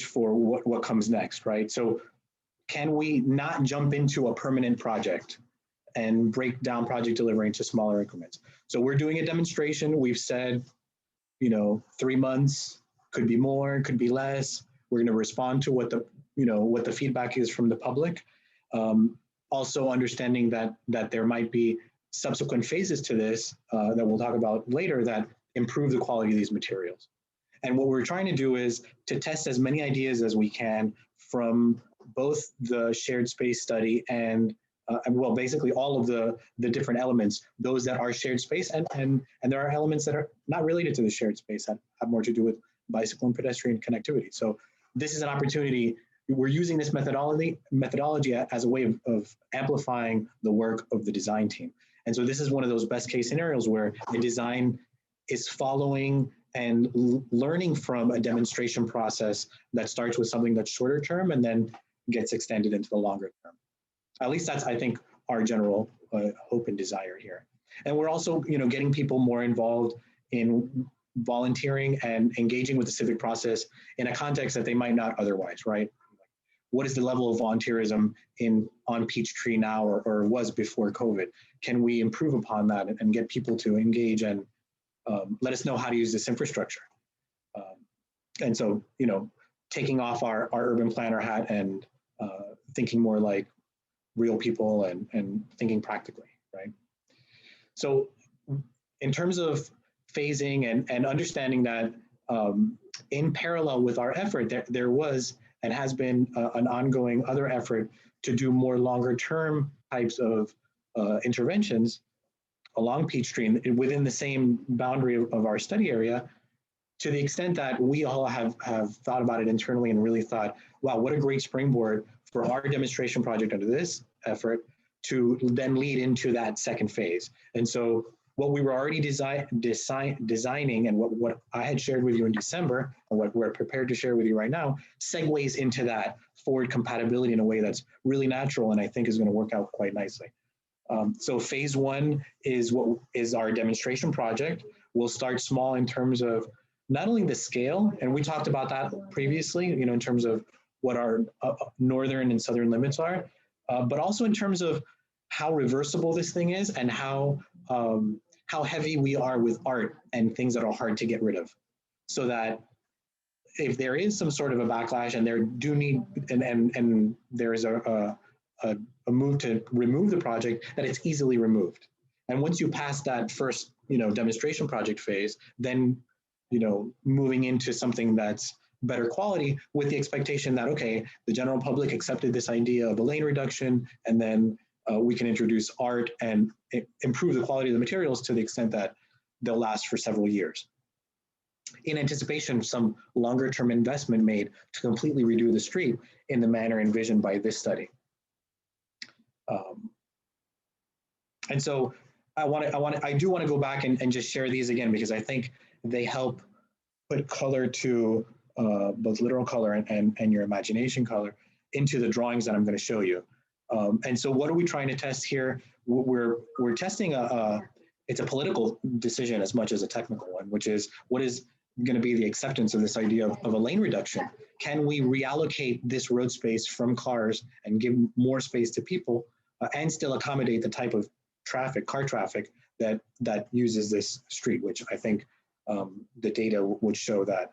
for what comes next, right? So can we not jump into a permanent project and break down project delivery into smaller increments? So we're doing a demonstration. We've said, 3 months, could be more, could be less. We're going to respond to what the feedback is from the public. Also understanding that there might be subsequent phases to this that we'll talk about later that improve the quality of these materials. And what we're trying to do is to test as many ideas as we can from both the shared space study and well, basically all of the different elements, those that are shared space, and there are elements that are not related to the shared space that have more to do with bicycle and pedestrian connectivity. So this is an opportunity. We're using this methodology as a way of amplifying the work of the design team. And so this is one of those best case scenarios where the design is following and learning from a demonstration process that starts with something that's shorter term and then gets extended into the longer term. At least that's, I think, our general hope and desire here. And we're also, getting people more involved in volunteering and engaging with the civic process in a context that they might not otherwise, right? What is the level of volunteerism on Peachtree now or was before COVID? Can we improve upon that and get people to engage and let us know how to use this infrastructure? And so, taking off our urban planner hat and thinking more like real people and thinking practically, right? So in terms of phasing and understanding that in parallel with our effort, there was and has been an ongoing other effort to do more longer term types of interventions along Peachtree within the same boundary of our study area, to the extent that we all have thought about it internally and really thought, wow, what a great springboard for our demonstration project under this effort to then lead into that second phase. And so what we were already designing and what I had shared with you in December and what we're prepared to share with you right now segues into that forward compatibility in a way that's really natural and I think is going to work out quite nicely. So phase one is what is our demonstration project. We'll start small in terms of not only the scale, and we talked about that previously, in terms of what our northern and southern limits are, but also in terms of how reversible this thing is and how heavy we are with art and things that are hard to get rid of, so that if there is some sort of a backlash and there do need and there is a move to remove the project, that it's easily removed. And once you pass that first demonstration project phase, then moving into something that's better quality with the expectation that, okay, the general public accepted this idea of a lane reduction, and then we can introduce art and improve the quality of the materials to the extent that they'll last for several years. In anticipation of some longer term investment made to completely redo the street in the manner envisioned by this study. And so I do want to go back and just share these again, because I think they help put color to both literal color and your imagination color into the drawings that I'm going to show you. And so what are we trying to test here? We're testing it's a political decision as much as a technical one, which is what is going to be the acceptance of this idea of a lane reduction? Can we reallocate this road space from cars and give more space to people and still accommodate the type of car traffic that uses this street, which I think the data would show that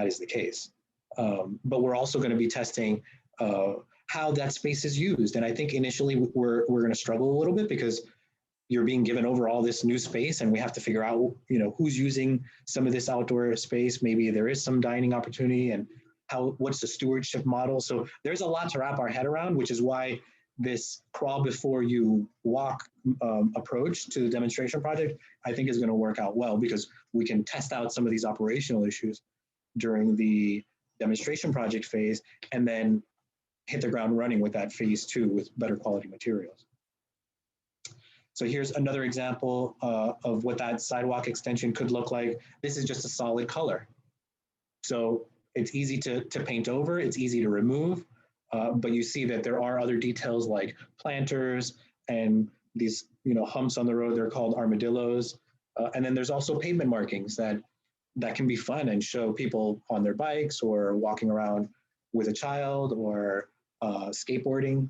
is the case. But we're also going to be testing how that space is used. And I think initially we're going to struggle a little bit because you're being given over all this new space and we have to figure out, who's using some of this outdoor space. Maybe there is some dining opportunity and what's the stewardship model. So there's a lot to wrap our head around, which is why this crawl before you walk approach to the demonstration project, I think is going to work out well, because we can test out some of these operational issues during the demonstration project phase and then hit the ground running with that phase two with better quality materials. So here's another example of what that sidewalk extension could look like. This is just a solid color. So it's easy to paint over, it's easy to remove, but you see that there are other details like planters and these humps on the road. They're called armadillos. And then there's also pavement markings that can be fun and show people on their bikes or walking around with a child or skateboarding.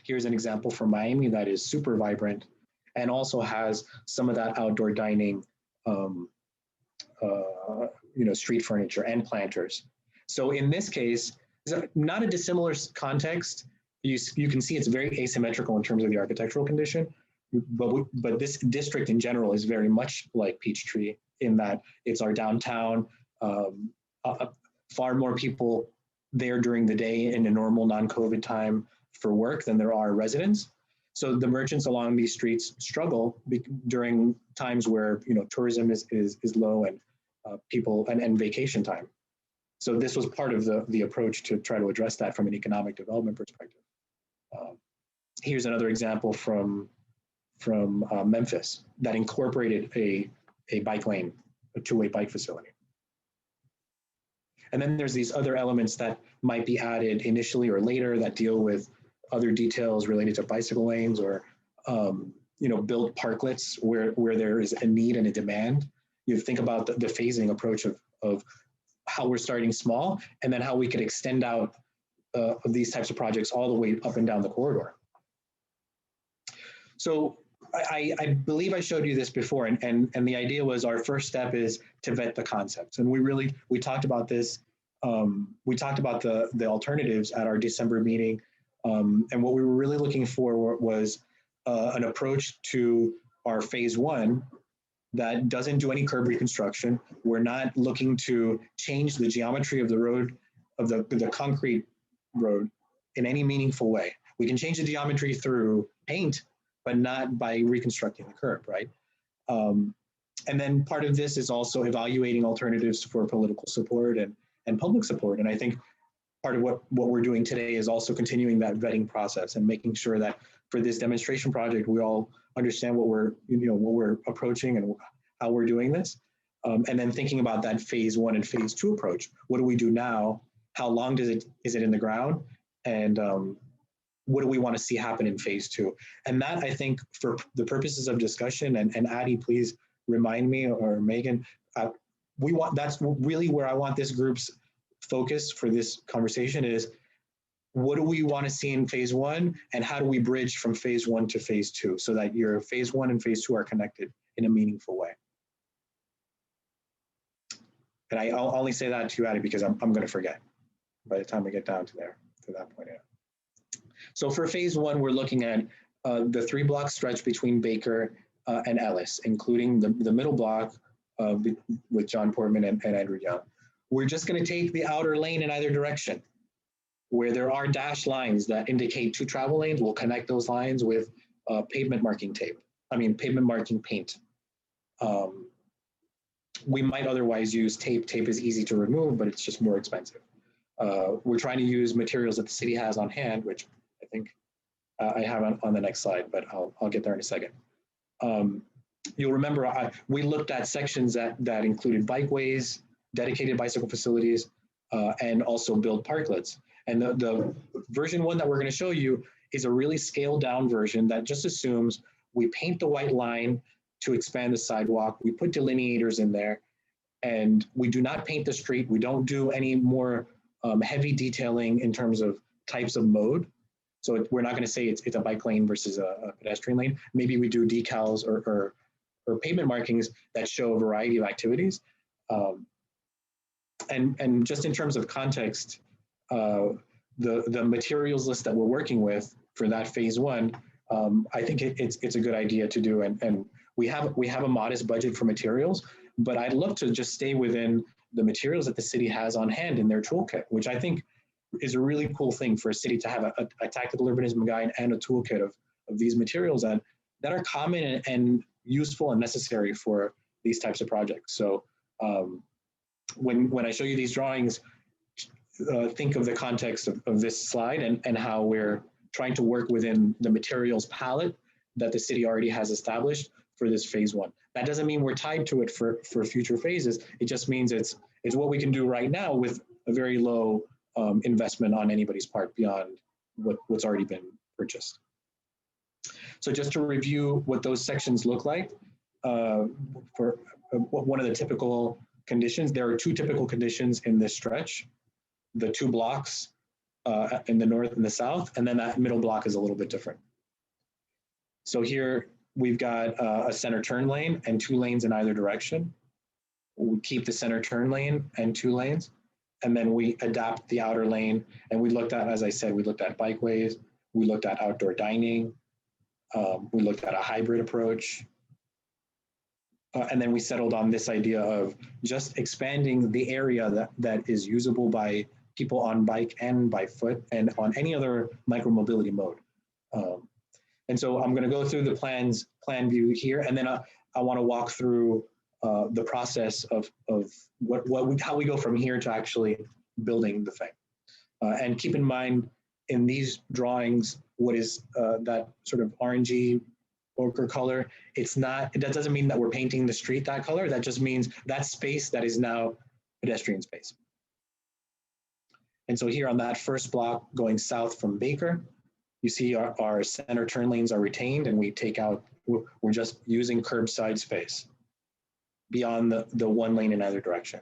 Here's an example from Miami that is super vibrant and also has some of that outdoor dining, street furniture and planters. So in this case, not a dissimilar context. You can see it's very asymmetrical in terms of the architectural condition, but this district in general is very much like Peachtree in that it's our downtown, far more people there during the day in a normal non-COVID time for work than there are residents. So the merchants along these streets struggle during times where tourism is low and people and vacation time. So this was part of the approach to try to address that from an economic development perspective. Here's another example from Memphis that incorporated a bike lane, a two-way bike facility. And then there's these other elements that might be added initially or later that deal with other details related to bicycle lanes or build parklets where there is a need and a demand. You think about the phasing approach of how we're starting small and then how we could extend out of these types of projects all the way up and down the corridor. So I believe I showed you this before, and the idea was our first step is to vet the concepts. And we talked about this. We talked about the alternatives at our December meeting. And what we were really looking for was an approach to our phase one that doesn't do any curb reconstruction. We're not looking to change the geometry of the road, of the concrete road in any meaningful way. We can change the geometry through paint, but not by reconstructing the curb, right? And then part of this is also evaluating alternatives for political support and public support. And I think part of what we're doing today is also continuing that vetting process and making sure that for this demonstration project, we all understand what we're approaching and how we're doing this. And then thinking about that phase one and phase two approach. What do we do now? How long is it in the ground? And what do we want to see happen in phase two? And that, I think, for the purposes of discussion, and Addie, please remind me, or Megan, that's really where I want this group's focus for this conversation is, what do we want to see in phase one, and how do we bridge from phase one to phase two so that your phase one and phase two are connected in a meaningful way? And I'll only say that to you, Addie, because I'm going to forget by the time we get down to that point. Yeah. So for phase one, we're looking at the 3-block stretch between Baker and Ellis, including the middle block with John Portman and Andrew Young. We're just going to take the outer lane in either direction. Where there are dashed lines that indicate 2 travel lanes, we'll connect those lines with pavement marking paint. We might otherwise use tape. Tape is easy to remove, but it's just more expensive. We're trying to use materials that the city has on hand, which I think I have on the next slide, but I'll get there in a second. You'll remember we looked at sections that included bikeways, dedicated bicycle facilities, and also build parklets. And the version one that we're going to show you is a really scaled down version that just assumes we paint the white line to expand the sidewalk. We put delineators in there, and we do not paint the street. We don't do any more heavy detailing in terms of types of mode. So we're not going to say it's a bike lane versus a pedestrian lane. Maybe we do decals or pavement markings that show a variety of activities. And just in terms of context, the materials list that we're working with for that phase one, I think it's a good idea to do. And we have a modest budget for materials, but I'd love to just stay within the materials that the city has on hand in their toolkit, which I think is a really cool thing for a city to have a tactical urbanism guide and a toolkit of these materials that are common and useful and necessary for these types of projects. So when I show you these drawings, think of the context of this slide and how we're trying to work within the materials palette that the city already has established for this phase one. That doesn't mean we're tied to it for future phases. It just means it's what we can do right now with a very low investment on anybody's part beyond what's already been purchased. So just to review what those sections look like, for one of the typical conditions, there are 2 typical conditions in this stretch. the two blocks in the north and the south, and then that middle block is a little bit different. So here we've got a center turn lane and 2 lanes in either direction. We keep the center turn lane and 2 lanes, and then we adapt the outer lane. And we looked at, as I said, we looked at bikeways, we looked at outdoor dining, we looked at a hybrid approach. And then we settled on this idea of just expanding the area that is usable by people on bike and by foot and on any other micromobility mode. And so I'm going to go through the plan view here, and then I want to walk through the process of how we go from here to actually building the thing. And keep in mind, in these drawings, what is that sort of orangey ochre color, that doesn't mean that we're painting the street that color. That just means that space that is now pedestrian space. And so here on that first block going south from Baker, you see our center turn lanes are retained, and we take out, we're just using curbside space beyond the 1 lane in either direction.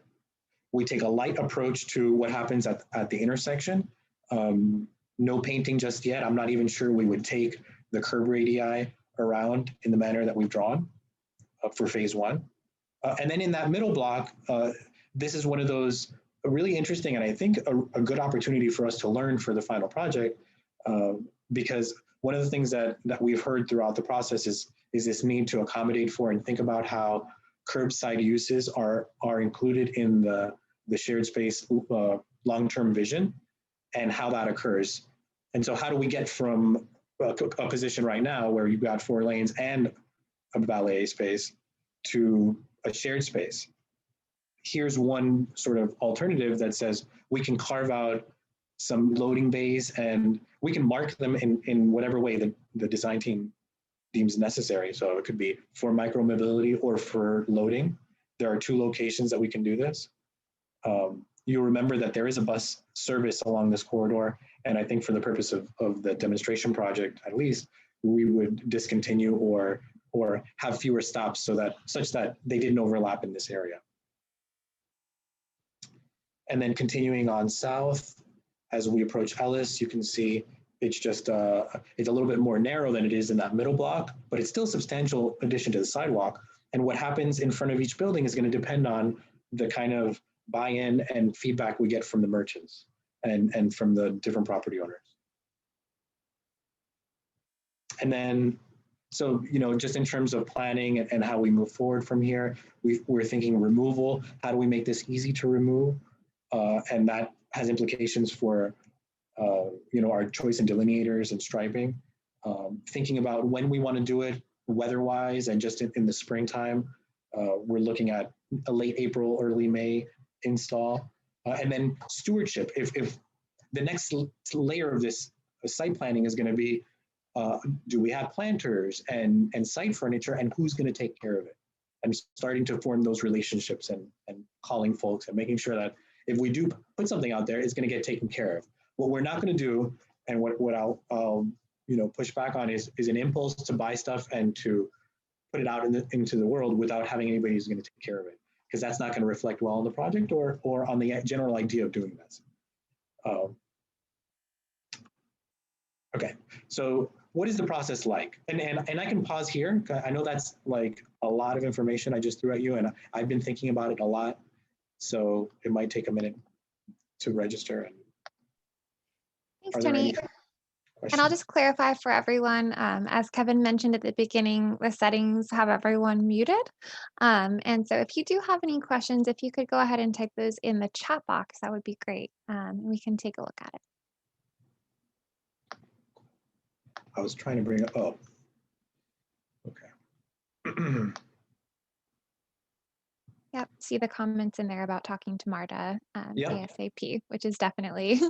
We take a light approach to what happens at the intersection. No painting just yet. I'm not even sure we would take the curb radii around in the manner that we've drawn for phase 1. And then in that middle block, this is one of those really interesting, and I think a good opportunity for us to learn for the final project, because one of the things that we've heard throughout the process is this need to accommodate for and think about how curbside uses are included in the shared space long-term vision and how that occurs. And so how do we get from a position right now where you've got 4 lanes and a valet space to a shared space? Here's one sort of alternative that says we can carve out some loading bays, and we can mark them in whatever way the design team deems necessary. So it could be for micromobility or for loading. There are 2 locations that we can do this. You'll remember that there is a bus service along this corridor, and I think for the purpose of the demonstration project, at least, we would discontinue or have fewer stops such that they didn't overlap in this area. And then continuing on south, as we approach Ellis, you can see it's just it's a little bit more narrow than it is in that middle block, but it's still a substantial addition to the sidewalk. And what happens in front of each building is going to depend on the kind of buy-in and feedback we get from the merchants and from the different property owners. And then, so, just in terms of planning and how we move forward from here, we're thinking removal. How do we make this easy to remove? And that has implications for, our choice in delineators and striping. Thinking about when we want to do it weather-wise and just in the springtime. We're looking at a late April, early May install. And then stewardship. If the next layer of this site planning is going to be, do we have planters and site furniture, and who's going to take care of it? And starting to form those relationships and calling folks and making sure that if we do put something out there, it's going to get taken care of. What we're not going to do, and what I'll push back on is an impulse to buy stuff and to put it out into the world without having anybody who's going to take care of it, because that's not going to reflect well on the project or on the general idea of doing this. Okay, so what is the process like? And I can pause here. I know that's like a lot of information I just threw at you, and I've been thinking about it a lot. So it might take a minute to register. Thanks, Tony. And I'll just clarify for everyone, as Kevin mentioned at the beginning, the settings have everyone muted. And so if you do have any questions, if you could go ahead and type those in the chat box, that would be great. We can take a look at it. I was trying to bring it up. Okay. Yep, see the comments in there about talking to Marta Yep. ASAP, which is definitely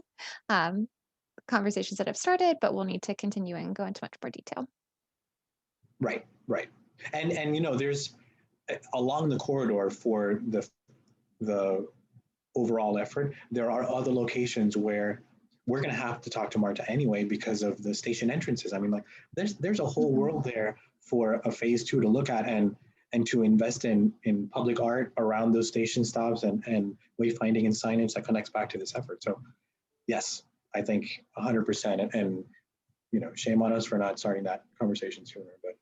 conversations that have started, but we'll need to continue and go into much more detail. Right. And there's along the corridor for the overall effort, there are other locations where we're going to have to talk to Marta anyway because of the station entrances. I mean, like there's a whole world there for a phase 2 to look at, and and to invest in public art around those station stops and wayfinding and signage that connects back to this effort. So yes, I think 100%. And shame on us for not starting that conversation sooner, but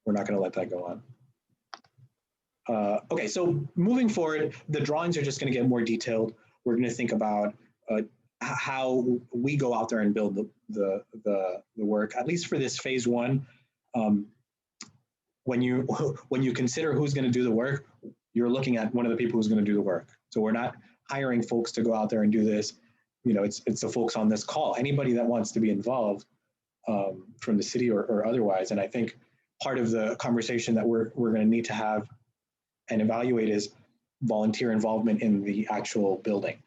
we're not going to let that go on. Okay, so moving forward, the drawings are just going to get more detailed. We're going to think about how we go out there and build the work, at least for this phase one. When you consider who's going to do the work, you're looking at one of the people who's going to do the work. So we're not hiring folks to go out there and do this. It's the folks on this call. Anybody that wants to be involved from the city or otherwise. And I think part of the conversation that we're going to need to have and evaluate is volunteer involvement in the actual building.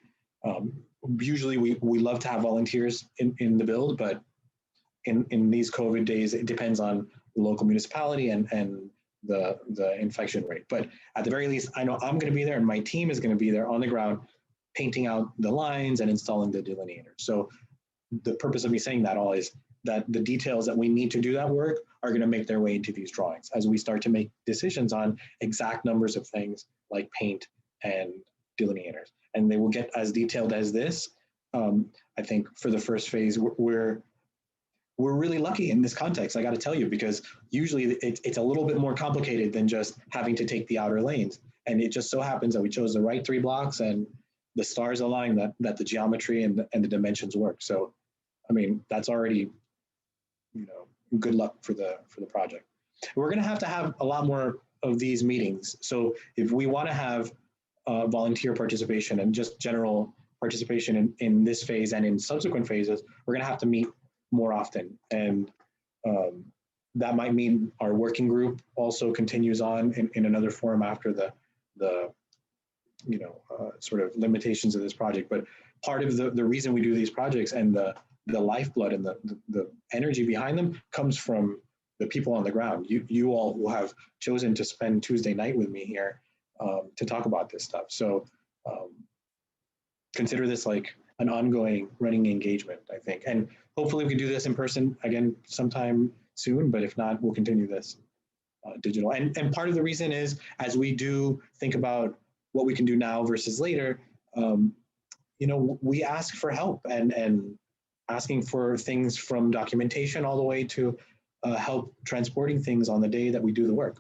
Usually we love to have volunteers in the build, but in these COVID days, it depends on the local municipality and the infection rate. But at the very least, I know I'm going to be there and my team is going to be there on the ground, painting out the lines and installing the delineators. So the purpose of me saying that all is that the details that we need to do that work are going to make their way into these drawings as we start to make decisions on exact numbers of things like paint and delineators. And they will get as detailed as this. I think for the first phase, we're really lucky in this context, I got to tell you, because usually it's a little bit more complicated than just having to take the outer lanes. And it just so happens that we chose the right 3 blocks and the stars align that the geometry and the dimensions work. So, I mean, that's already, good luck for the project. We're going to have a lot more of these meetings. So if we want to have volunteer participation and just general participation in this phase and in subsequent phases, we're going to have to meet more often. And that might mean our working group also continues on in another forum after the sort of limitations of this project. But part of the reason we do these projects and the lifeblood and the energy behind them comes from the people on the ground. You all will have chosen to spend Tuesday night with me here to talk about this stuff. So consider this like an ongoing running engagement, I think. And hopefully we can do this in person again sometime soon, but if not, we'll continue this digital. And part of the reason is, as we do think about what we can do now versus later, we ask for help and asking for things from documentation all the way to help transporting things on the day that we do the work.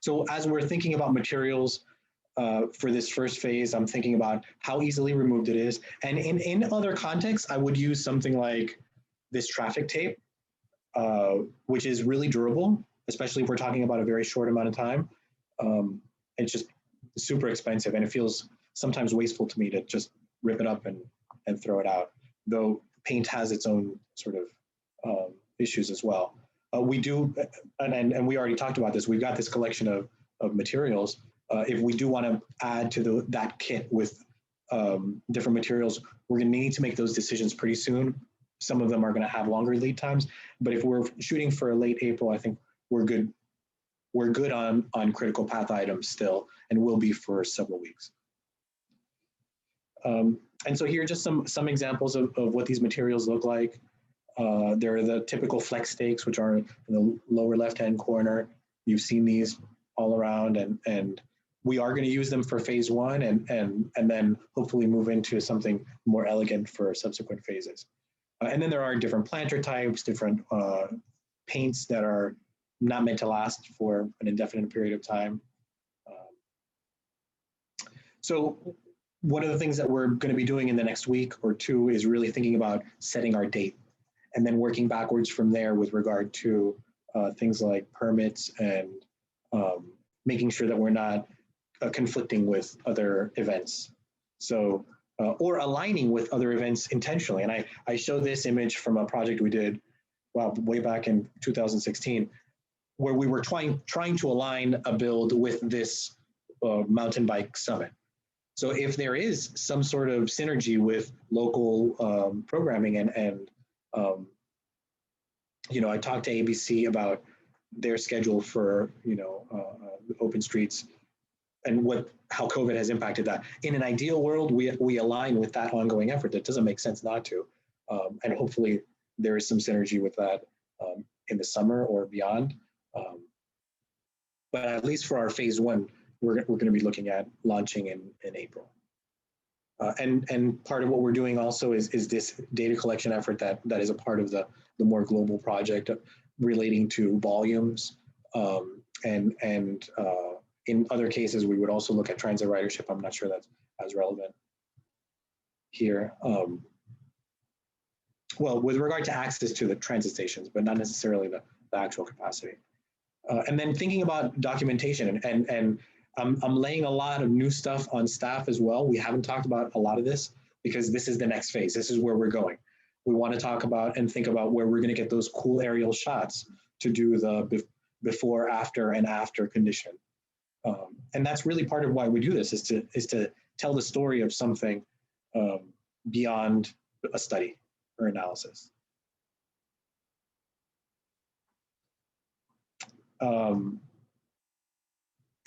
So as we're thinking about materials for this first phase, I'm thinking about how easily removed it is. And in other contexts, I would use something like this traffic tape, which is really durable, especially if we're talking about a very short amount of time. It's just super expensive, and it feels sometimes wasteful to me to just rip it up and throw it out, though paint has its own sort of issues as well. We do, and we already talked about this, we've got this collection of materials. If we do want to add to that kit with different materials, we're going to need to make those decisions pretty soon. Some of them are going to have longer lead times, but if we're shooting for late April, I think we're good. We're good on critical path items still, and will be for several weeks. And so here are just some examples of what these materials look like. There are the typical flex stakes, which are in the lower left-hand corner. You've seen these all around, and we are going to use them for phase one, and then hopefully move into something more elegant for subsequent phases. And then there are different planter types, different paints that are not meant to last for an indefinite period of time. So one of the things that we're going to be doing in the next week or two is really thinking about setting our date, and then working backwards from there with regard to things like permits and making sure that we're not conflicting with other events. So, or aligning with other events intentionally. And I show this image from a project we did, way back in 2016, where we were trying to align a build with this mountain bike summit. So if there is some sort of synergy with local programming and I talked to ABC about their schedule for, open streets and how COVID has impacted that. In an ideal world, we align with that ongoing effort. That doesn't make sense not to. And hopefully there is some synergy with that in the summer or beyond. but at least for our phase one, we're going to be looking at launching in April. And part of what we're doing also is this data collection effort that is a part of the more global project relating to volumes. And in other cases, we would also look at transit ridership. I'm not sure that's as relevant here. Well, with regard to access to the transit stations, but not necessarily the actual capacity. And then thinking about documentation, and I'm laying a lot of new stuff on staff as well. We haven't talked about a lot of this because this is the next phase. This is where we're going. We want to talk about and think about where we're going to get those cool aerial shots to do the before, after, and after condition. And that's really part of why we do this, is to tell the story of something beyond a study or analysis.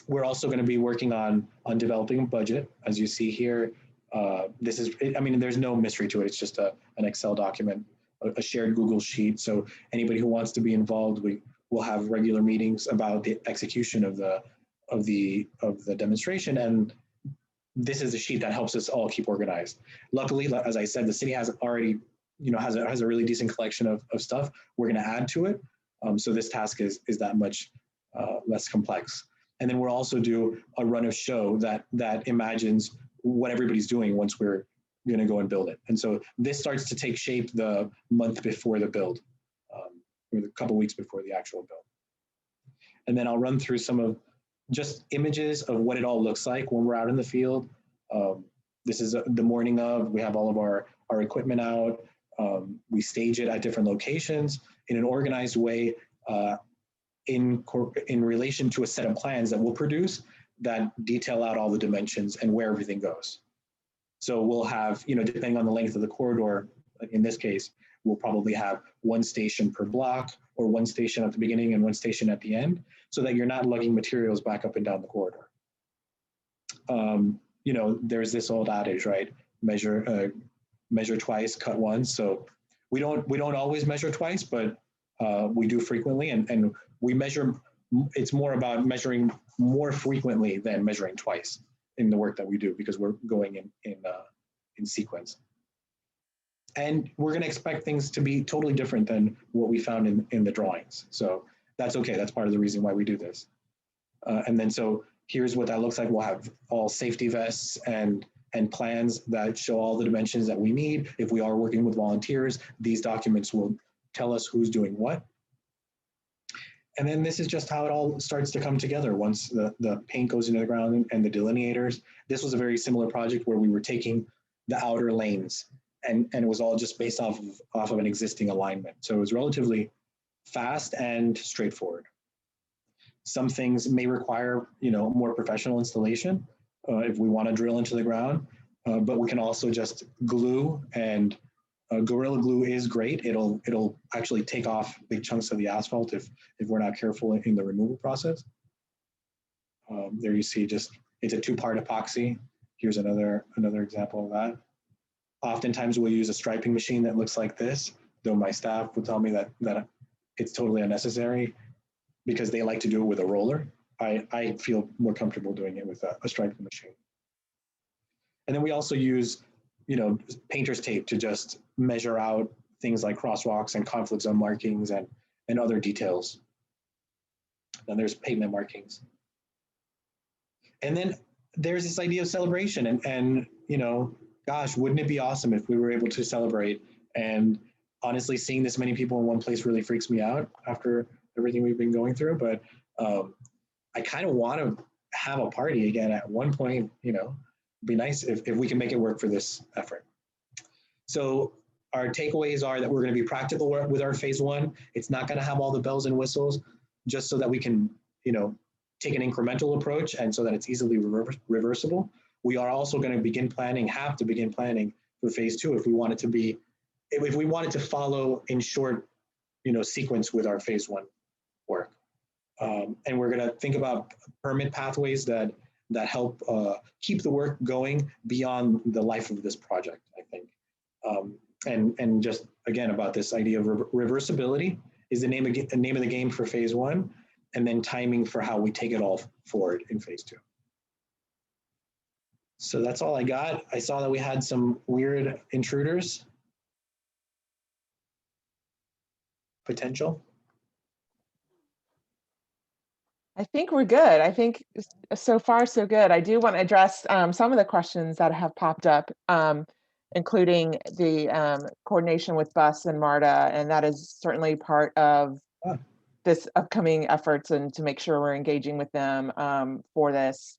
We're also going to be working on developing a budget, as you see here. This is, I mean, there's no mystery to it. It's just an Excel document, a shared Google sheet. So anybody who wants to be involved, we will have regular meetings about the execution of the demonstration. And this is a sheet that helps us all keep organized. Luckily, as I said, the city has already, has a really decent collection of stuff. We're going to add to it. So this task is that much less complex. And then we'll also do a run of show that imagines what everybody's doing once we're going to go and build it. And so this starts to take shape the month before the build, or a couple weeks before the actual build. And then I'll run through some of just images of what it all looks like when we're out in the field. This is the morning of, we have all of our equipment out. We stage it at different locations in an organized way, in relation to a set of plans that we'll produce that detail out all the dimensions and where everything goes. So we'll have, depending on the length of the corridor, in this case, we'll probably have one station per block, or one station at the beginning and one station at the end, so that you're not lugging materials back up and down the corridor. There's this old adage, right? Measure twice, cut once. So we don't always measure twice, but we do frequently, and we measure. It's more about measuring more frequently than measuring twice in the work that we do, because we're going in sequence. And we're going to expect things to be totally different than what we found in the drawings. So that's okay. That's part of the reason why we do this. And then so here's what that looks like. We'll have all safety vests and plans that show all the dimensions that we need. If we are working with volunteers, these documents will tell us who's doing what. And then this is just how it all starts to come together once the paint goes into the ground and the delineators. This was a very similar project where we were taking the outer lanes, and it was all just based off of an existing alignment. So it was relatively fast and straightforward. Some things may require, more professional installation if we want to drill into the ground, but we can also just glue, and Gorilla Glue is great. It'll actually take off big chunks of the asphalt if we're not careful in the removal process. There you see it's a two-part epoxy. Here's another example of that. Oftentimes we'll use a striping machine that looks like this, though my staff will tell me that it's totally unnecessary because they like to do it with a roller. I feel more comfortable doing it with a striping machine. And then we also use painter's tape to just measure out things like crosswalks and conflict zone markings and other details. Then there's pavement markings. And then there's this idea of celebration, and gosh, wouldn't it be awesome if we were able to celebrate? And honestly, seeing this many people in one place really freaks me out after everything we've been going through. But I kind of want to have a party again at one point. Be nice if we can make it work for this effort. So our takeaways are that we're going to be practical with our phase one. It's not going to have all the bells and whistles, just so that we can, take an incremental approach, and so that it's easily reversible. We are also going to have to begin planning for phase two if we want it to follow in short, sequence with our phase one work. And we're going to think about permit pathways that help keep the work going beyond the life of this project, I think. And just again about this idea of reversibility is the name of the game for phase one. and then timing for how we take it all forward in phase 2. So that's all I got. I saw that we had some weird intruders. Potential. I think we're good. I think so far so good. I do want to address some of the questions that have popped up, including the coordination with BUS and MARTA, and that is certainly part of this upcoming efforts, and to make sure we're engaging with them for this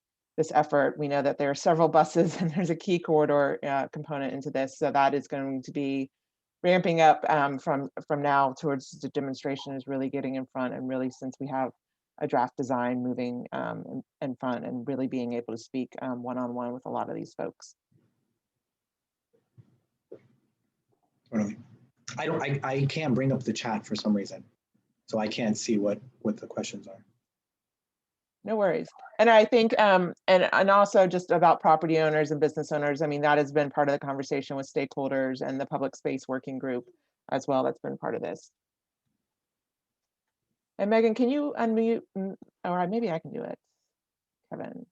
effort. We know that there are several buses and there's a key corridor component into this, so that is going to be ramping up from now towards the demonstration, is really getting in front, and really, since we have a draft design moving in front, and really being able to speak one-on-one with a lot of these folks. I can't bring up the chat for some reason, so I can't see what the questions are. No worries. And I think, and also just about property owners and business owners, I mean, that has been part of the conversation with stakeholders and the public space working group as well. That's been part of this. And Megan, can you unmute, or maybe I can do it, Kevin.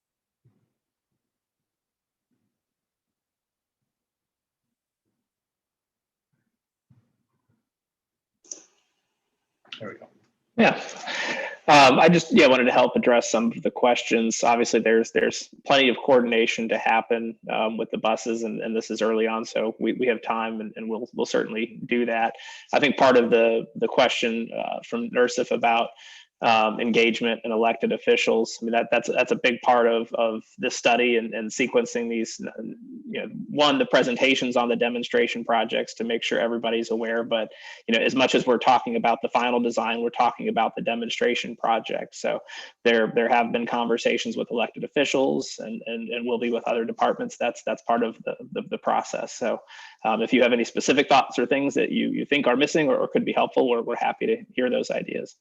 There we go. Yeah. I just wanted to help address some of the questions. Obviously, there's plenty of coordination to happen with the buses, and this is early on, so we have time, and we'll certainly do that. I think part of the question from Nursif about engagement and elected officials, I mean, that's a big part of this study, and sequencing these, one, the presentations on the demonstration projects to make sure everybody's aware, but as much as we're talking about the final design, we're talking about the demonstration project. So there have been conversations with elected officials, and will be with other departments. That's part of the process. So if you have any specific thoughts or things that you think are missing or could be helpful, we're happy to hear those ideas.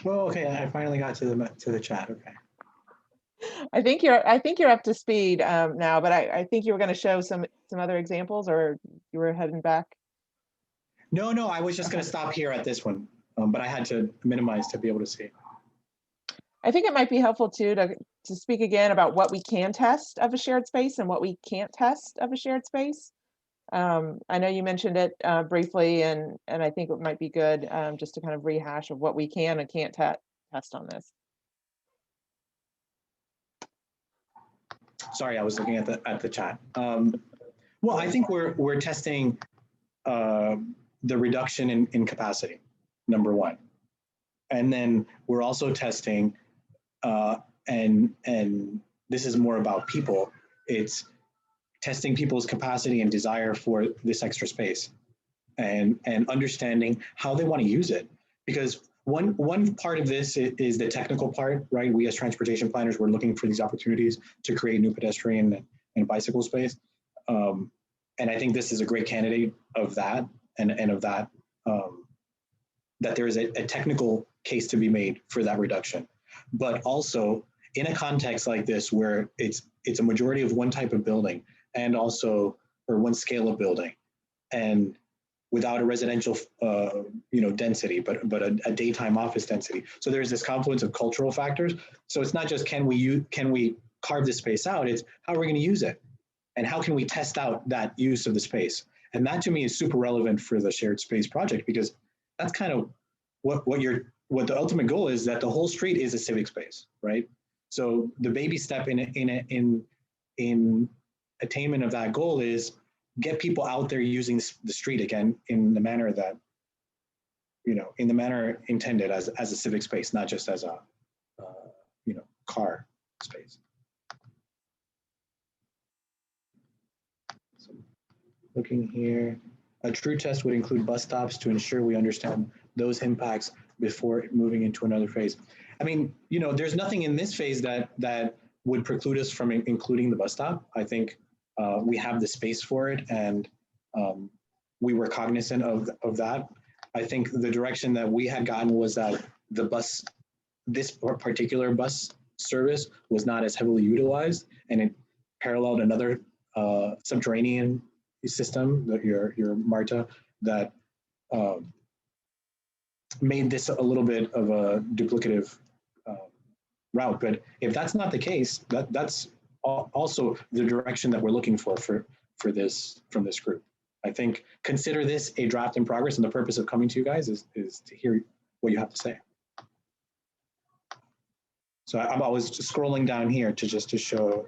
Well, okay, I finally got to the chat. Okay. I think you're up to speed now, but I think you were going to show some other examples, or you were heading back. No, I was just going to stop here at this one, but I had to minimize to be able to see. I think it might be helpful too to speak again about what we can test of a shared space and what we can't test of a shared space. I know you mentioned it briefly, and I think it might be good just to kind of rehash of what we can and can't test on this. Sorry, I was looking at the chat. Well, I think we're testing the reduction in capacity, number one, and then we're also testing, and this is more about people. It's testing people's capacity and desire for this extra space, and understanding how they want to use it. Because one part of this is the technical part, right? We as transportation planners, we're looking for these opportunities to create new pedestrian and bicycle space. And I think this is a great candidate of that, and of that, that there is a technical case to be made for that reduction. But also in a context like this, where it's a majority of one type of building, and also, or one scale of building, and without a residential, density, but a daytime office density. So there's this confluence of cultural factors. So it's not just can we carve this space out, it's how are we going to use it, and how can we test out that use of the space. And that to me is super relevant for the shared space project, because that's kind of what the ultimate goal is, that the whole street is a civic space, right? So the baby step in attainment of that goal is get people out there using the street again in the manner that, in the manner intended as a civic space, not just as a, car space. So looking here, a true test would include bus stops to ensure we understand those impacts before moving into another phase. I mean, there's nothing in this phase that would preclude us from including the bus stop. I think we have the space for it, and we were cognizant of that. I think the direction that we had gotten was that this particular bus service was not as heavily utilized, and it paralleled another subterranean system, your MARTA, that made this a little bit of a duplicative route. But if that's not the case, that's also the direction that we're looking for this from this group. I think consider this a draft in progress, and the purpose of coming to you guys is to hear what you have to say. So I'm always just scrolling down here to show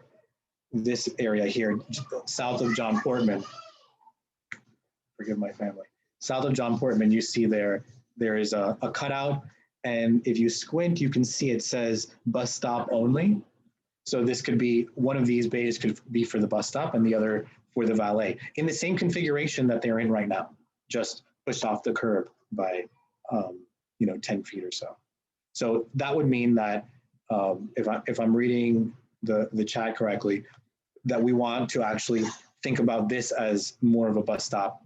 this area here, south of John Portman. Forgive my family. South of John Portman, you see there is a cutout, and if you squint, you can see it says bus stop only. So this could be, one of these bays could be for the bus stop and the other for the valet, in the same configuration that they're in right now, just pushed off the curb by 10 feet or so. So that would mean that if I'm reading the chat correctly, that we want to actually think about this as more of a bus stop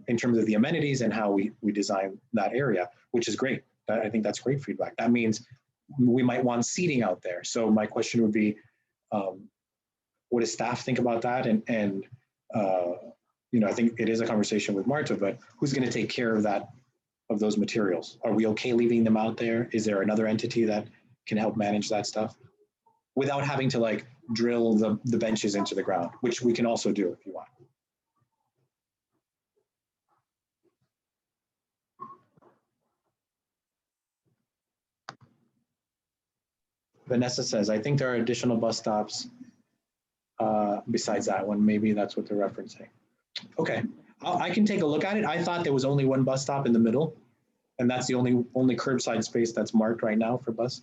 in terms of the amenities and how we design that area, which is great. I think that's great feedback. That means we might want seating out there. So my question would be, what does staff think about that? And I think it is a conversation with Marta, but who's going to take care of that, of those materials? Are we okay leaving them out there? Is there another entity that can help manage that stuff without having to like drill the benches into the ground, which we can also do if you want. Vanessa says, I think there are additional bus stops besides that one. Maybe that's what they're referencing. Okay, I can take a look at it. I thought there was only one bus stop in the middle, and that's the only curbside space that's marked right now for bus.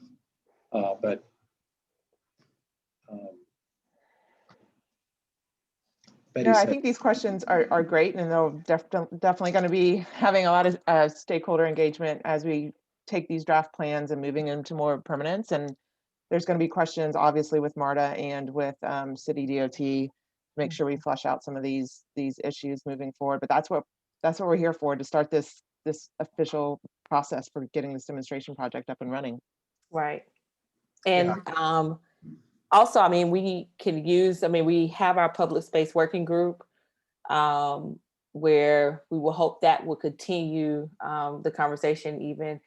Betty No, I said, think these questions are great, and they're definitely going to be having a lot of stakeholder engagement as we take these draft plans and moving into more permanence. And there's going to be questions, obviously, with MARTA and with City DOT to make sure we flush out some of these issues moving forward. But that's what we're here for, to start this official process for getting this demonstration project up and running. Right. And also, I mean, we can use, we have our public space working group where we will hope that will continue the conversation even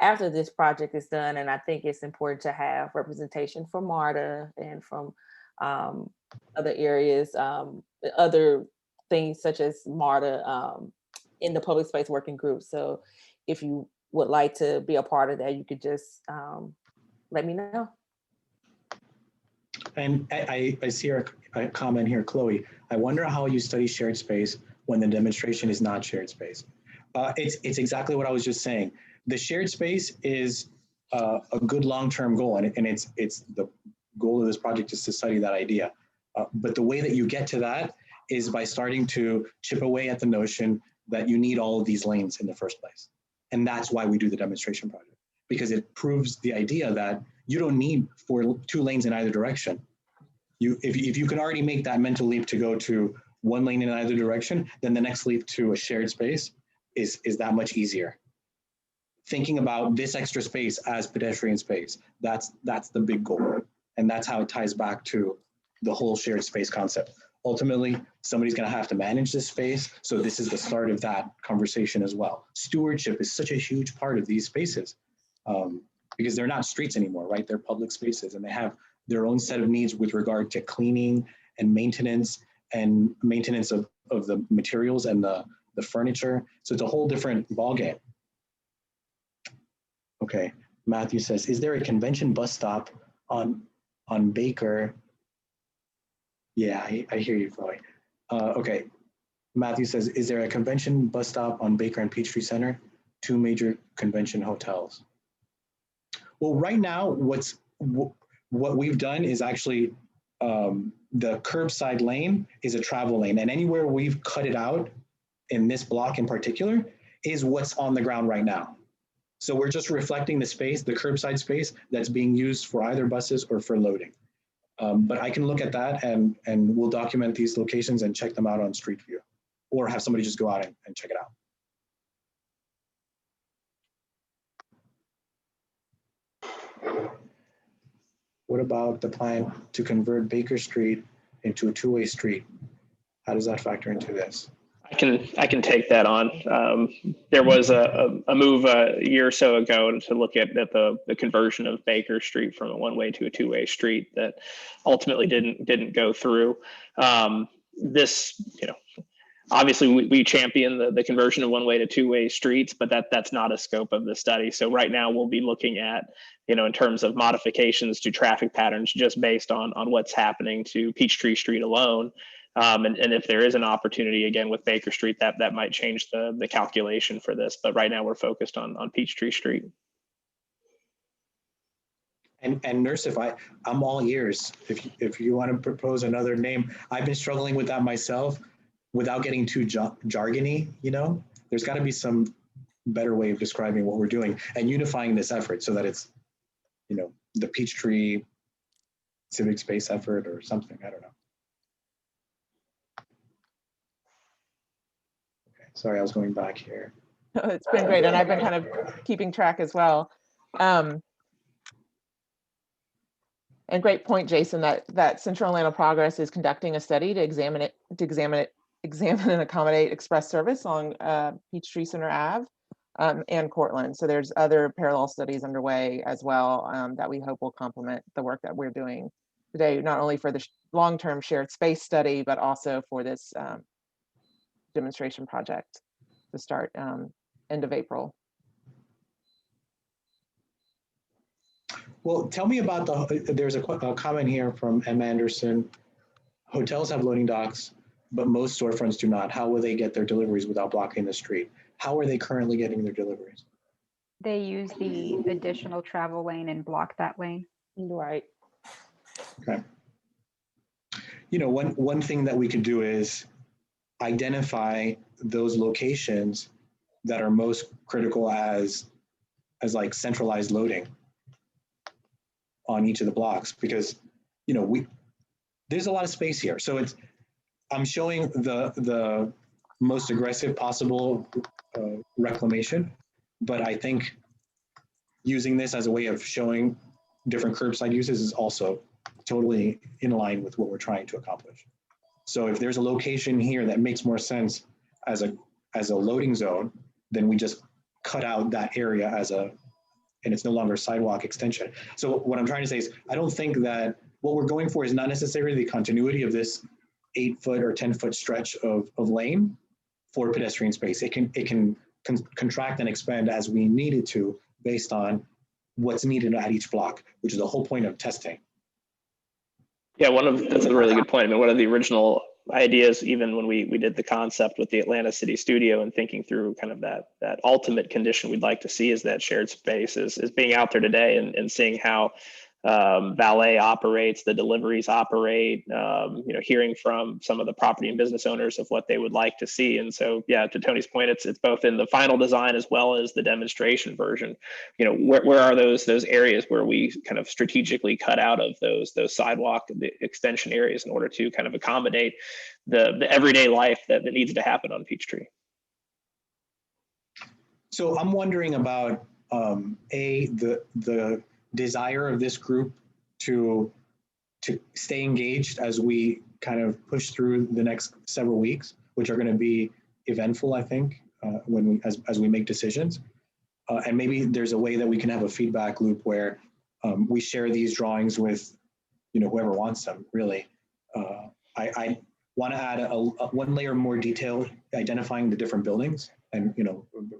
after this project is done. And I think it's important to have representation from MARTA and from other areas, other things such as MARTA in the public space working group. So if you would like to be a part of that, you could just let me know. and I see a comment here, Chloe. I wonder how you study shared space when the demonstration is not shared space. It's exactly what I was just saying. The shared space is a good long-term goal, and it's the goal of this project is to study that idea. But the way that you get to that is by starting to chip away at the notion that you need all of these lanes in the first place. And that's why we do the demonstration project, because it proves the idea that you don't need 2 lanes in either direction. If you can already make that mental leap to go to 1 lane in either direction, then the next leap to a shared space is that much easier. Thinking about this extra space as pedestrian space, that's the big goal. And that's how it ties back to the whole shared space concept. Ultimately, somebody's going to have to manage this space. So this is the start of that conversation as well. Stewardship is such a huge part of these spaces because they're not streets anymore, right? They're public spaces, and they have their own set of needs with regard to cleaning and maintenance of the materials and the furniture. So it's a whole different ballgame. Okay, Matthew says, is there a convention bus stop on Baker? Yeah, I hear you, Chloe. Okay, Matthew says, is there a convention bus stop on Baker and Peachtree Center? 2 major convention hotels. Well, right now, what we've done is actually the curbside lane is a travel lane, and anywhere we've cut it out in this block in particular is what's on the ground right now. So we're just reflecting the space, the curbside space that's being used for either buses or for loading. But I can look at that and we'll document these locations and check them out on Street View, or have somebody just go out and check it out. what about the plan to convert Baker Street into a two-way street? How does that factor into this? I can take that on. There was a move a year or so ago to look at the conversion of Baker Street from a one-way to a two-way street that ultimately didn't go through. This, obviously we champion the conversion of one-way to two-way streets, but that's not a scope of the study. So right now we'll be looking at, in terms of modifications to traffic patterns, just based on what's happening to Peachtree Street alone. And if there is an opportunity again with Baker Street, that might change the calculation for this. But right now we're focused on Peachtree Street. And Nurse, I'm all ears. If you want to propose another name, I've been struggling with that myself without getting too jargony. There's got to be some better way of describing what we're doing and unifying this effort so that it's, the Peachtree civic space effort or something. I don't know. Sorry, I was going back here. It's been great, and I've been kind of keeping track as well. And great point, Jason, that Central Atlanta Progress is conducting a study to examine and accommodate express service on Peachtree Center Ave and Cortland. So there's other parallel studies underway as well that we hope will complement the work that we're doing today, not only for the long-term shared space study, but also for this demonstration project to start end of April. Well, tell me about there's a comment here from M. Anderson. Hotels have loading docks, but most storefronts do not. How will they get their deliveries without blocking the street? How are they currently getting their deliveries? They use the additional travel lane and block that lane. Right. Okay. One thing that we could do is identify those locations that are most critical as like centralized loading on each of the blocks, because there's a lot of space here. So I'm showing the most aggressive possible reclamation, but I think using this as a way of showing different curbside uses is also totally in line with what we're trying to accomplish. So if there's a location here that makes more sense as a loading zone, then we just cut out that area and it's no longer sidewalk extension. So what I'm trying to say is, I don't think that what we're going for is not necessarily the continuity of this 8-foot or 10-foot stretch of lane for pedestrian space. It can contract and expand as we need it to based on what's needed at each block, which is the whole point of testing. Yeah, that's a really good point. I mean, one of the original ideas, even when we did the concept with the Atlanta City Studio and thinking through kind of that ultimate condition we'd like to see is that shared space is being out there today and seeing how valet operates, the deliveries operate, hearing from some of the property and business owners of what they would like to see. And so, yeah, to Tony's point, it's both in the final design as well as the demonstration version. Where are those areas where we kind of strategically cut out of those sidewalk, the extension areas in order to kind of accommodate the everyday life that needs to happen on Peachtree. So I'm wondering about the desire of this group to stay engaged as we kind of push through the next several weeks, which are going to be eventful, I think, as we make decisions. And maybe there's a way that we can have a feedback loop where we share these drawings with whoever wants them. Really, I want to add one layer more detail, identifying the different buildings and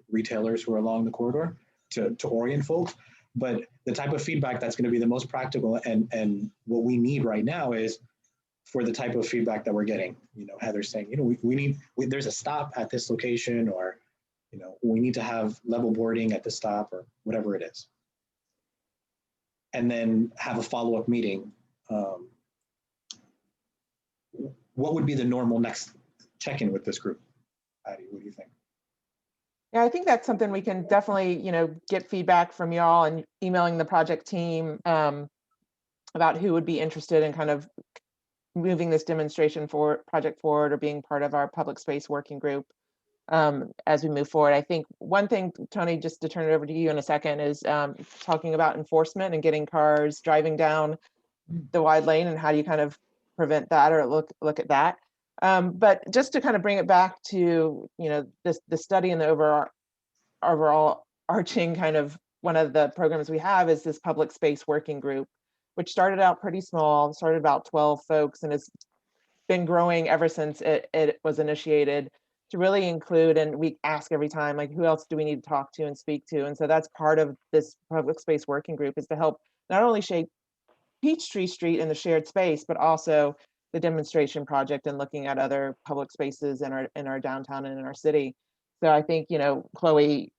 retailers who are along the corridor to orient folks. But the type of feedback that's going to be the most practical and what we need right now is for the type of feedback that we're getting. Heather's saying, there's a stop at this location, or, we need to have level boarding at the stop, or whatever it is. And then have a follow-up meeting. What would be the normal next check-in with this group? Patty, what do you think? Yeah, I think that's something we can definitely, get feedback from y'all and emailing the project team about who would be interested in kind of moving this demonstration project forward or being part of our public space working group as we move forward. I think one thing, Tony, just to turn it over to you in a second, is talking about enforcement and getting cars driving down the wide lane, and how do you kind of prevent that or look at that. But just to kind of bring it back to, the study and the overall arching kind of, one of the programs we have is this public space working group, which started out pretty small, started about 12 folks, and it's been growing ever since it was initiated, to really include, and we ask every time, like, who else do we need to talk to and speak to? And so that's part of this public space working group, is to help not only shape Peachtree Street in the shared space, but also the demonstration project and looking at other public spaces in our downtown and in our city. So I think, Chloe,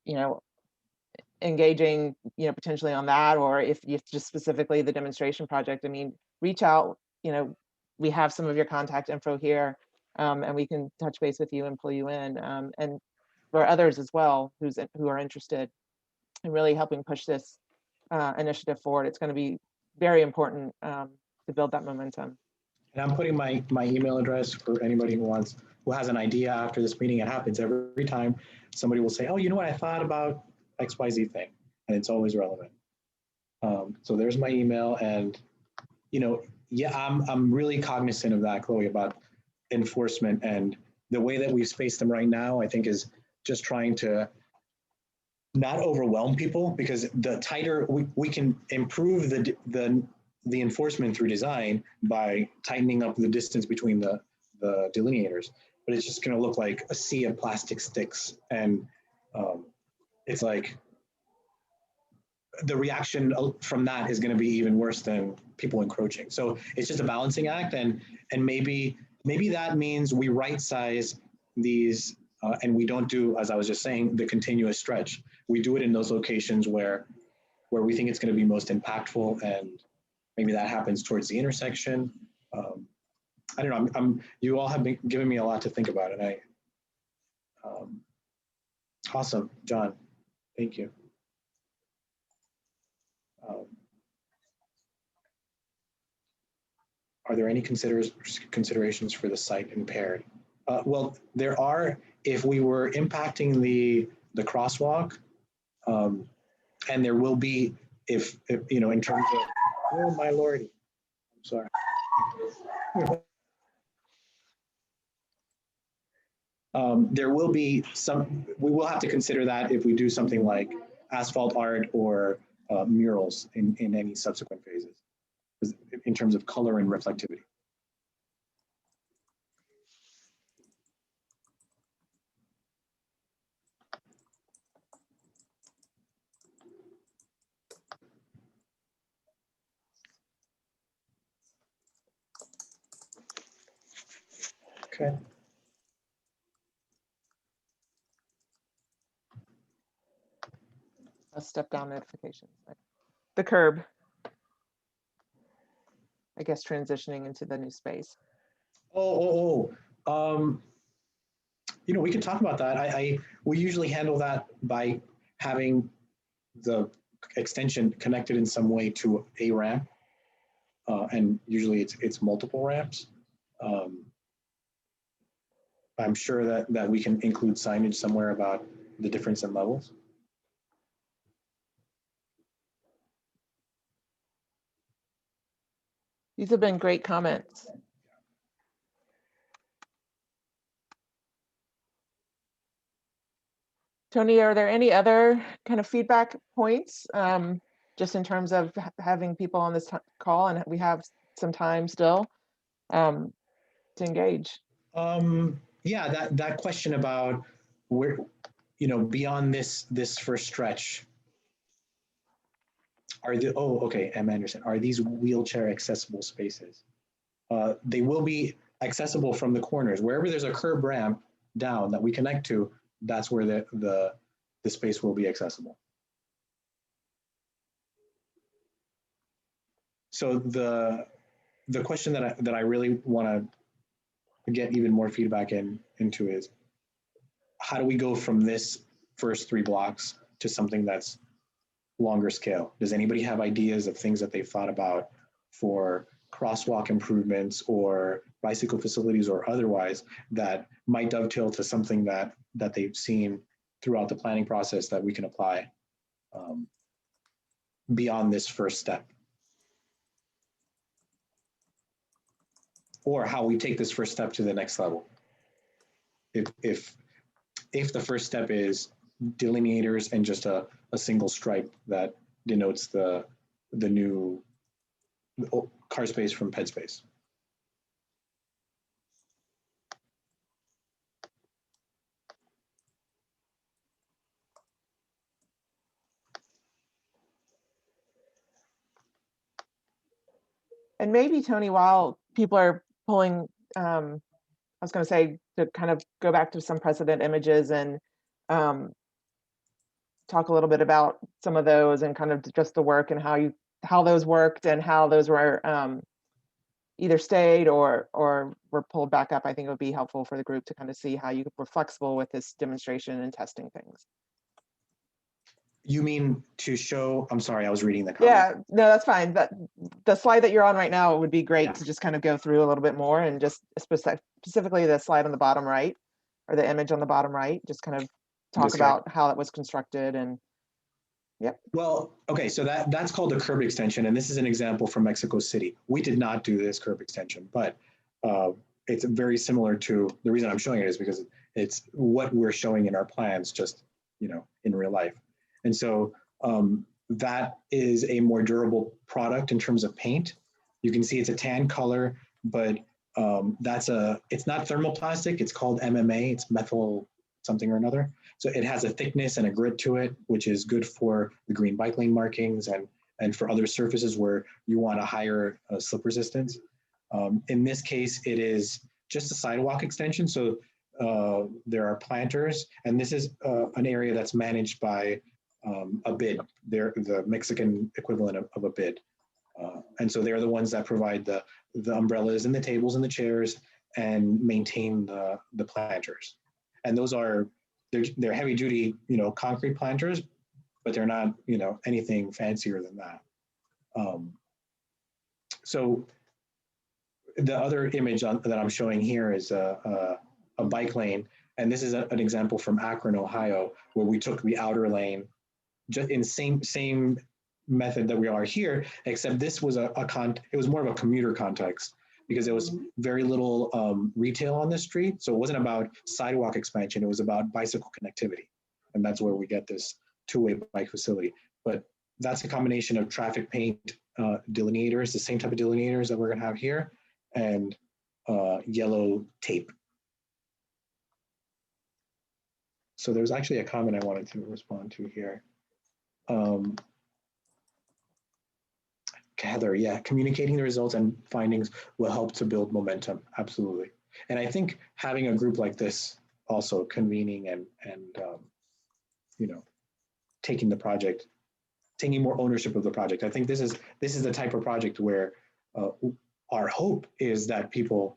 engaging, potentially on that, or if just specifically the demonstration project, I mean, reach out, we have some of your contact info here, and we can touch base with you and pull you in, and for others as well who are interested in really helping push this initiative forward. It's going to be very important to build that momentum. And I'm putting my email address for anybody who has an idea after this meeting. It happens every time. Somebody will say, oh, you know what, I thought about XYZ thing, and it's always relevant. So there's my email, and yeah, I'm really cognizant of that, Chloe, about enforcement, and the way that we've spaced them right now, I think, is just trying to not overwhelm people, because the tighter we can improve the enforcement through design by tightening up the distance between the delineators, but it's just going to look like a sea of plastic sticks, and it's like the reaction from that is going to be even worse than people encroaching. So it's just a balancing act, and maybe that means we right size these, and we don't do, as I was just saying, the continuous stretch. We do it in those locations where we think it's going to be most impactful, and maybe that happens towards the intersection. I don't know. You all have been giving me a lot to think about, and awesome, John. Thank you. Are there any considerations for the site impaired? Well, there are, if we were impacting the crosswalk, and there will be, if in terms of, oh my lordy, I'm sorry. There will be we will have to consider that if we do something like asphalt art or murals in any subsequent phases, in terms of color and reflectivity. Okay. A step down notifications. The curb, I guess, transitioning into the new space. We can talk about that. We usually handle that by having the extension connected in some way to a ramp, and usually it's multiple ramps. I'm sure that we can include signage somewhere about the difference in levels. These have been great comments. Tony, are there any other kind of feedback points, just in terms of having people on this call, and we have some time still to engage? Yeah, that question about where, beyond this first stretch, okay, M. Anderson, are these wheelchair accessible spaces? They will be accessible from the corners. Wherever there's a curb ramp down that we connect to, that's where the space will be accessible. So the question that I really want to get even more feedback into is, how do we go from this first 3 blocks to something that's longer scale? Does anybody have ideas of things that they've thought about for crosswalk improvements or bicycle facilities or otherwise that might dovetail to something that they've seen throughout the planning process that we can apply beyond this first step? or how we take this first step to the next level. If the first step is delineators and just a single stripe that denotes the new car space from ped space. And maybe, Tony, while people are pulling, I was going to say to kind of go back to some precedent images and talk a little bit about some of those and kind of just the work and how those worked and how those were either stayed or were pulled back up. I think it would be helpful for the group to kind of see how you were flexible with this demonstration and testing things. You mean to show, I'm sorry, I was reading the comment. Yeah, no, that's fine. But the slide that you're on right now, it would be great to just kind of go through a little bit more and just specifically the slide on the bottom right or the image on the bottom right, just kind of talk about how it was constructed and Well, okay, so that's called a curb extension, and this is an example from Mexico City. We did not do this curb extension, but it's very similar to, the reason I'm showing it is because it's what we're showing in our plans, just, you know, in real life. And so that is a more durable product in terms of paint. You can see it's a tan color, but it's not thermoplastic, it's called MMA, it's methyl something or another. So it has a thickness and a grit to it, which is good for the green bike lane markings and for other surfaces where you want a higher slip resistance. In this case, it is just a sidewalk extension. So there are planters, and this is an area that's managed by a bid. They're the Mexican equivalent of a bid. And so they're the ones that provide the umbrellas and the tables and the chairs and maintain the planters. And those are, they're heavy duty, you know, concrete planters, but they're not, you know, anything fancier than that. So the other image that I'm showing here is a bike lane. And this is an example from Akron, Ohio, where we took the outer lane just in same method that we are here, except this was it was more of a commuter context because there was very little retail on the street. So it wasn't about sidewalk expansion, it was about bicycle connectivity. And that's where we get this two-way bike facility. But that's a combination of traffic paint delineators, the same type of delineators that we're gonna have here, and yellow tape. So there's actually a comment I wanted to respond to here. Heather, yeah, communicating the results and findings will help to build momentum, absolutely. And I think having a group like this, also convening and you know, taking the project, taking more ownership of the project. I think this is the type of project where our hope is that people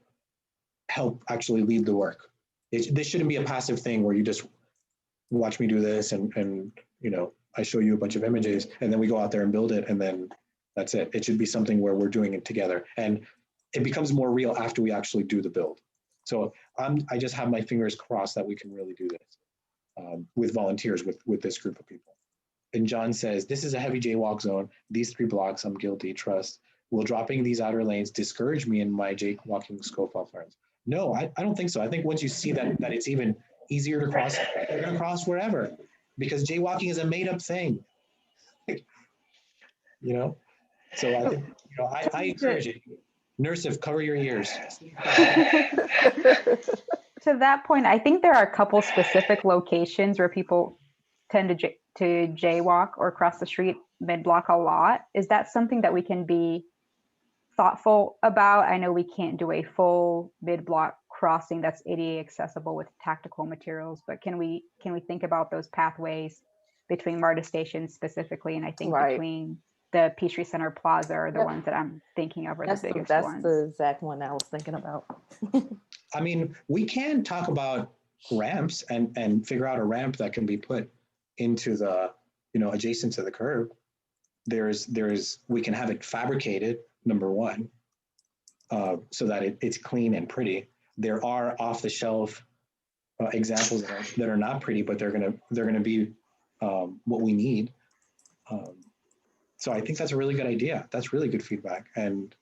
help actually lead the work. This shouldn't be a passive thing where you just watch me do this and you know, I show you a bunch of images and then we go out there and build it and then that's it. It should be something where we're doing it together and it becomes more real after we actually do the build. So I just have my fingers crossed that we can really do this with volunteers, with this group of people. And John says, this is a heavy jaywalk zone. These 3 blocks, I'm guilty, trust. Will dropping these outer lanes discourage me in my jaywalking scope off learns? No, I don't think so. I think once you see that it's even easier to cross, you're gonna cross wherever because jaywalking is a made up thing, you know? So I think, you know, I encourage it. Nursive, cover your ears. To that point, I think there are a couple specific locations where people tend to jaywalk or cross the street mid-block a lot. Is that something that we can be thoughtful about? I know we can't do a full mid-block crossing that's ADA accessible with tactical materials, but can we think about those pathways between MARTA stations specifically, and I think between the Peachtree Center Plaza are the ones that I'm thinking of are the biggest ones. That's the exact one I was thinking about. I mean, we can talk about ramps and figure out a ramp that can be put into the, you know, adjacent to the curb. We can have it fabricated, number one, so that it's clean and pretty. There are off-the-shelf examples that are not pretty, but they're gonna be what we need. So I think that's a really good idea. That's really good feedback. And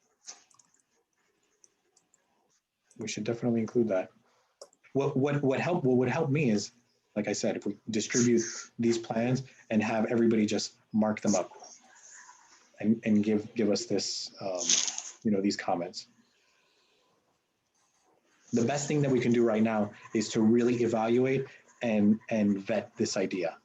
We should definitely include that. What would help me is, like I said, if we distribute these plans and have everybody just mark them up and give us this, these comments. The best thing that we can do right now is to really evaluate and vet this idea.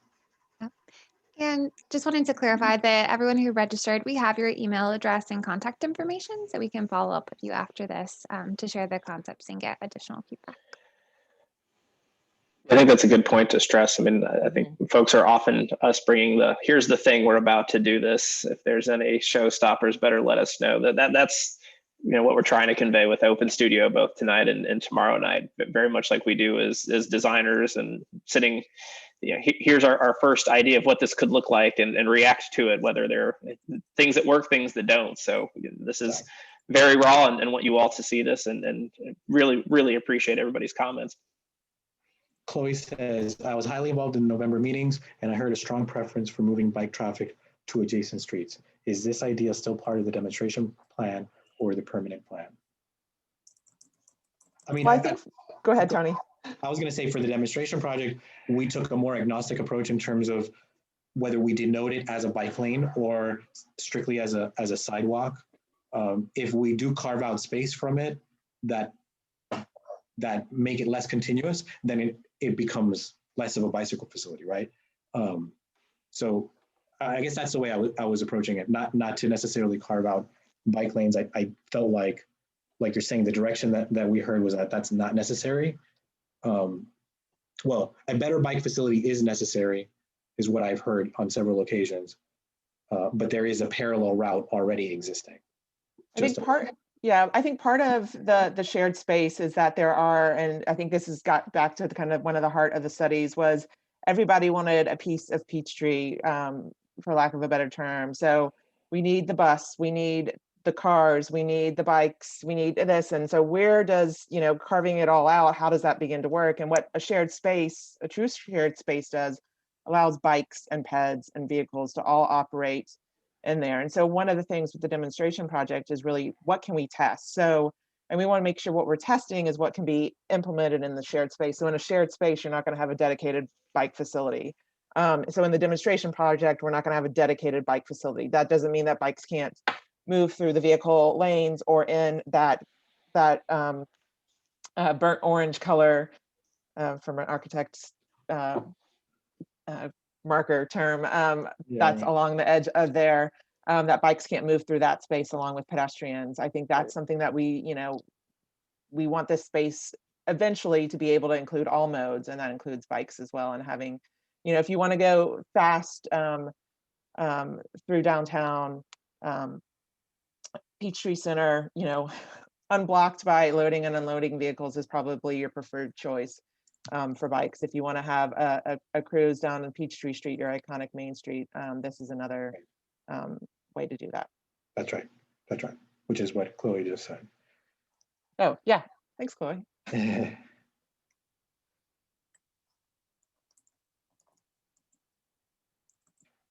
And just wanted to clarify that everyone who registered, we have your email address and contact information, so we can follow up with you after this to share the concepts and get additional feedback. I think that's a good point to stress. I mean, I think folks are often us bringing here's the thing, we're about to do this. If there's any showstoppers, better let us know. That's what we're trying to convey with Open Studio, both tonight and tomorrow night, but very much like we do as designers and sitting, here's our first idea of what this could look like and react to it, whether there are things that work, things that don't. So this is very raw and want you all to see this and really, really appreciate everybody's comments. Chloe says, I was highly involved in November meetings and I heard a strong preference for moving bike traffic to adjacent streets. Is this idea still part of the demonstration plan or the permanent plan? I mean, Well, go ahead, Tony. I was going to say for the demonstration project, we took a more agnostic approach in terms of whether we denote it as a bike lane or strictly as a sidewalk. If we do carve out space from it that make it less continuous, then it becomes less of a bicycle facility, right? So I guess that's the way I was approaching it, not to necessarily carve out bike lanes. I felt like you're saying, the direction that we heard was that that's not necessary. Well, a better bike facility is necessary, is what I've heard on several occasions, but there is a parallel route already existing. I think part of the shared space is that there are, and I think this has got back to kind of one of the heart of the studies, was everybody wanted a piece of Peachtree, for lack of a better term. So we need the bus, we need the cars, we need the bikes, we need this. And so where does, carving it all out, how does that begin to work? And what a true shared space does, allows bikes and peds and vehicles to all operate in there. And so one of the things with the demonstration project is really, what can we test? So, and we want to make sure what we're testing is what can be implemented in the shared space. So in a shared space, you're not going to have a dedicated bike facility. So in the demonstration project, we're not going to have a dedicated bike facility. That doesn't mean that bikes can't move through the vehicle lanes or in that burnt orange color from an architect's marker term, that's along the edge of there, that bikes can't move through that space along with pedestrians. I think that's something that we want this space eventually to be able to include all modes, and that includes bikes as well. And having, if you want to go fast through downtown, Peachtree Center, unblocked by loading and unloading vehicles is probably your preferred choice for bikes. If you want to have a cruise down on Peachtree Street, your iconic main street, this is another way to do that. That's right. Which is what Chloe just said. Oh, yeah. Thanks, Chloe.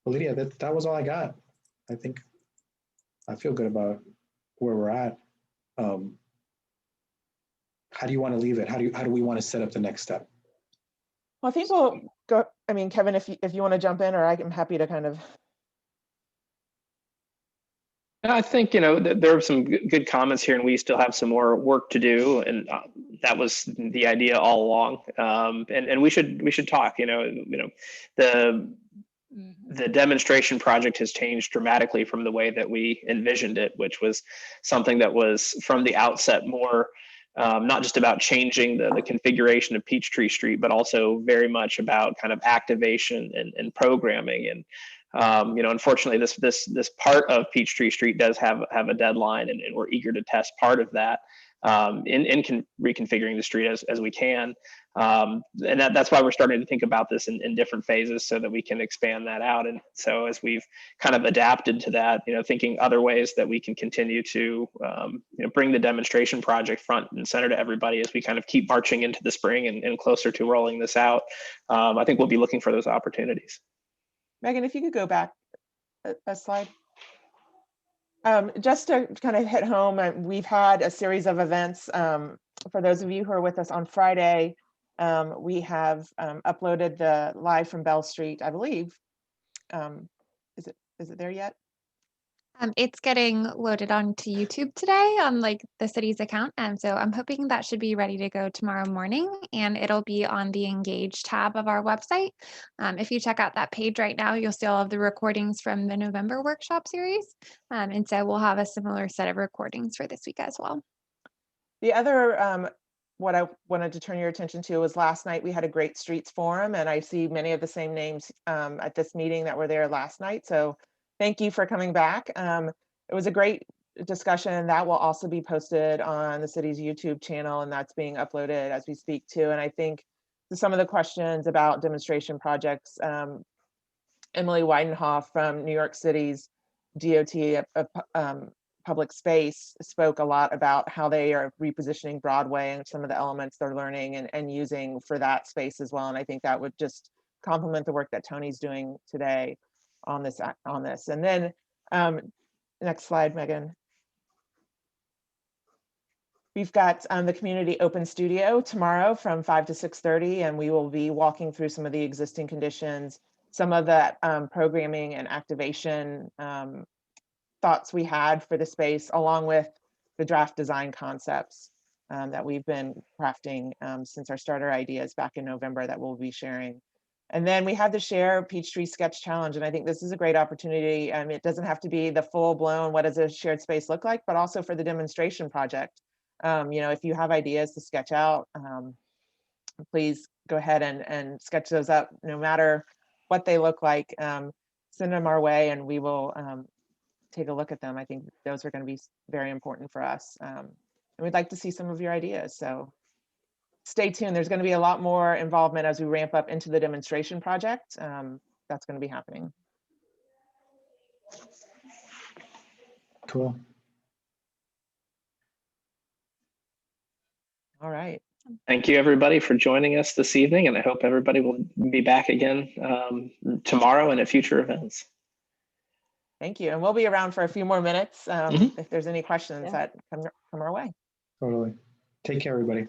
Well, Lydia, that was all I got. I think I feel good about where we're at. How do you want to leave it? How do we want to set up the next step? Well, I think we'll go. I mean, Kevin, if you want to jump in, or I'm happy to kind of. I think, there are some good comments here, and we still have some more work to do, and that was the idea all along. And we should talk. The demonstration project has changed dramatically from the way that we envisioned it, which was something that was from the outset more not just about changing the configuration of Peachtree Street, but also very much about kind of activation and programming. And unfortunately, this part of Peachtree Street does have a deadline, and we're eager to test part of that in reconfiguring the street as we can. And that's why we're starting to think about this in different phases, so that we can expand that out. And so as we've kind of adapted to that, thinking other ways that we can continue to bring the demonstration project front and center to everybody as we kind of keep marching into the spring and closer to rolling this out. I think we'll be looking for those opportunities. Megan, if you could go back a slide. Just to kind of hit home, we've had a series of events for those of you who are with us on Friday, we have uploaded the live from Bell Street, I believe. Is it there yet? It's getting loaded onto YouTube today on like the city's account. And so I'm hoping that should be ready to go tomorrow morning, and it'll be on the Engage tab of our website. If you check out that page right now, you'll see all of the recordings from the November workshop series. And so we'll have a similar set of recordings for this week as well. The other, what I wanted to turn your attention to was last night we had a great streets forum, and I see many of the same names at this meeting that were there last night. So thank you for coming back. It was a great discussion that will also be posted on the city's YouTube channel, and that's being uploaded as we speak too. And I think some of the questions about demonstration projects, Emily Weidenhoff from New York City's DOT public space spoke a lot about how they are repositioning Broadway and some of the elements they're learning and using for that space as well. And I think that would just complement the work that Tony's doing today on this. And then next slide, Megan. We've got the community open studio tomorrow from 5 to 6:30, and we will be walking through some of the existing conditions, some of the programming and activation thoughts we had for the space, along with the draft design concepts that we've been crafting since our starter ideas back in November that we'll be sharing. And then we have the Share Peachtree Sketch Challenge, and I think this is a great opportunity. It doesn't have to be the full-blown, what does a shared space look like, but also for the demonstration project. If you have ideas to sketch out, please go ahead and sketch those up, no matter what they look like. Send them our way, and we will take a look at them. I think those are going to be very important for us. And we'd like to see some of your ideas. So stay tuned. There's going to be a lot more involvement as we ramp up into the demonstration project. That's going to be happening. Cool. All right. Thank you, everybody, for joining us this evening, and I hope everybody will be back again tomorrow and at future events. Thank you. And we'll be around for a few more minutes if there's any questions that come our way. Totally. Take care, everybody.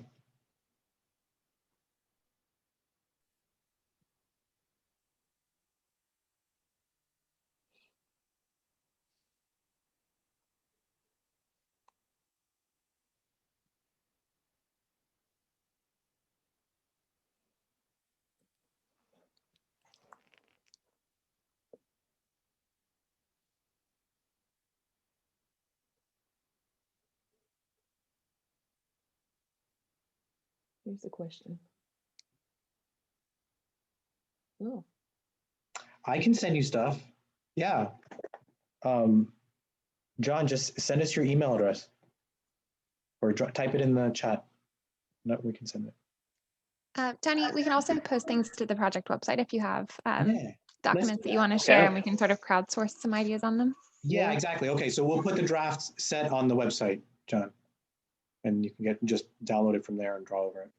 Here's the question. Oh. I can send you stuff. Yeah. John, just send us your email address or type it in the chat. No, we can send it. Tony, we can also post things to the project website if you have Yeah. documents that you want to share, and we can sort of crowdsource some ideas on them. Yeah, exactly. Okay, so we'll put the drafts set on the website, John, and you can just download it from there and draw over it.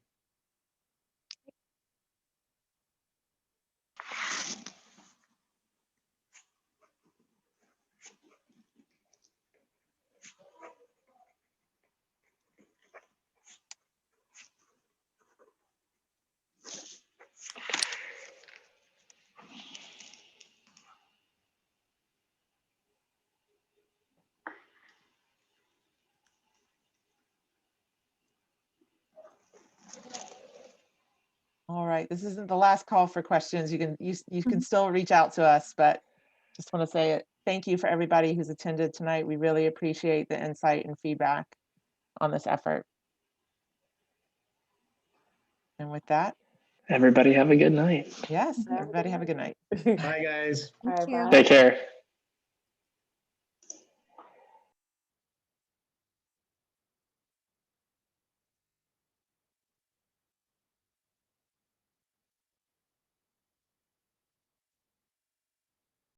All right, this isn't the last call for questions. You can still reach out to us, but just want to say thank you for everybody who's attended tonight. We really appreciate the insight and feedback on this effort. And with that, Everybody have a good night. yes, everybody have a good night. Bye, guys. Thank you. Take care.